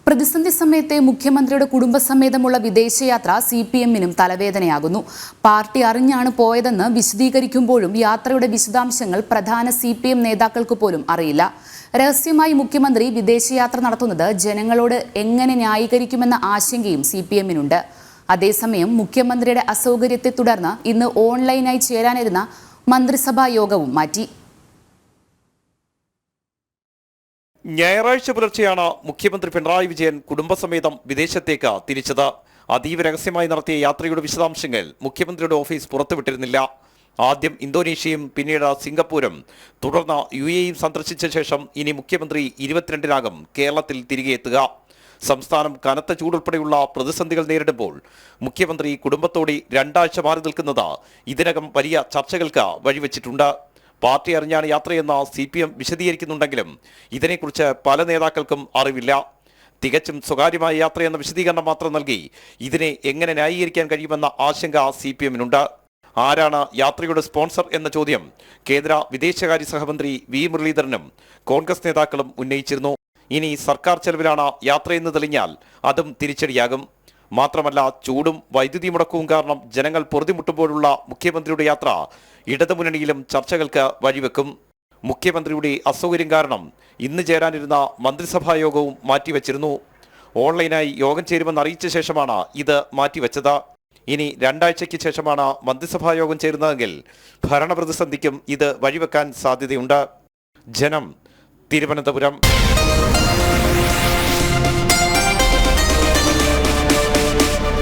പ്രതിസന്ധി സമയത്തെ മുഖ്യമന്ത്രിയുടെ കുടുംബസമേതമുള്ള വിദേശയാത്ര CPM-നും തലവേദനയാകുന്നു. പാർട്ടി അറിഞ്ഞാണ് പോയതെന്ന് വിശദീകരിക്കുമ്പോഴും യാത്രയുടെ വിശദാംശങ്ങൾ പ്രധാന CPM നേതാക്കൾക്ക് പോലും അറിയില്ല. രഹസ്യമായി മുഖ്യമന്ത്രി വിദേശയാത്ര നടത്തുന്നത് ജനങ്ങളോട് എങ്ങനെ ന്യായീകരിക്കുമെന്ന ആശങ്കയും CPM-നുണ്ട്. അതേസമയം മുഖ്യമന്ത്രിയുടെ അസൗകര്യത്തെ തുടർന്ന് ഇന്ന് ഓൺലൈനായി ചേരാനിരുന്ന മന്ത്രിസഭാ യോഗവും മാറ്റി. ഞായറാഴ്ച പുലർച്ചെയാണ് മുഖ്യമന്ത്രി പിണറായി വിജയൻ കുടുംബസമേതം വിദേശത്തേക്ക് തിരിച്ചത്. അതീവ രഹസ്യമായി നടത്തിയ യാത്രയുടെ വിശദാംശങ്ങൾ മുഖ്യമന്ത്രിയുടെ ഓഫീസ് പുറത്തുവിട്ടിരുന്നില്ല. ആദ്യം ഇന്തോനേഷ്യയും പിന്നീട് സിംഗപ്പൂരും തുടർന്ന് UAEയും സന്ദർശിച്ച ശേഷം ഇനി മുഖ്യമന്ത്രി 22-നാകും കേരളത്തിൽ തിരികെ എത്തുക. സംസ്ഥാനം കനത്ത ചൂടുൾപ്പെടെയുള്ള പ്രതിസന്ധികൾ നേരിടുമ്പോൾ മുഖ്യമന്ത്രി കുടുംബത്തോടെ 2 ആഴ്ച മാറി നിൽക്കുന്നത് ഇതിനകം വലിയ ചർച്ചകൾക്ക് വഴിവെച്ചിട്ടുണ്ട്. പാർട്ടി അറിഞ്ഞാണ് യാത്രയെന്ന് CPM വിശദീകരിക്കുന്നുണ്ടെങ്കിലും ഇതിനെക്കുറിച്ച് പല നേതാക്കൾക്കും അറിവില്ല. തികച്ചും സ്വകാര്യമായ യാത്രയെന്ന വിശദീകരണം മാത്രം നൽകി ഇതിനെ എങ്ങനെ ന്യായീകരിക്കാൻ കഴിയുമെന്ന ആശങ്ക CPM-നുണ്ട്. ആരാണ് യാത്രയുടെ സ്പോൺസർ എന്ന ചോദ്യം കേന്ദ്ര വിദേശകാര്യ സഹമന്ത്രി V. മുരളീധരനും കോൺഗ്രസ് നേതാക്കളും ഉന്നയിച്ചിരുന്നു. ഇനി സർക്കാർ ചെലവിലാണ് യാത്രയെന്ന് തെളിഞ്ഞാൽ അതും തിരിച്ചടിയാകും. മാത്രമല്ല, ചൂടും വൈദ്യുതി മുടക്കവും കാരണം ജനങ്ങൾ പൊറുതിമുട്ടുമ്പോഴുള്ള മുഖ്യമന്ത്രിയുടെ യാത്ര ഇടതുമുന്നണിയിലും ചർച്ചകൾക്ക് വഴിവെക്കും. മുഖ്യമന്ത്രിയുടെ അസൗകര്യം കാരണം ഇന്ന് ചേരാനിരുന്ന മന്ത്രിസഭാ യോഗവും മാറ്റിവെച്ചിരുന്നു. ഓൺലൈനായി യോഗം ചേരുമെന്ന് അറിയിച്ച ശേഷമാണ് ഇത് മാറ്റിവെച്ചത്. ഇനി 2 ആഴ്ചയ്ക്ക് ശേഷമാണ് മന്ത്രിസഭാ യോഗം ചേരുന്നതെങ്കിൽ ഭരണപ്രതിസന്ധിക്കും ഇത് വഴിവെക്കാൻ സാധ്യതയുണ്ട്. ജനം, തിരുവനന്തപുരം.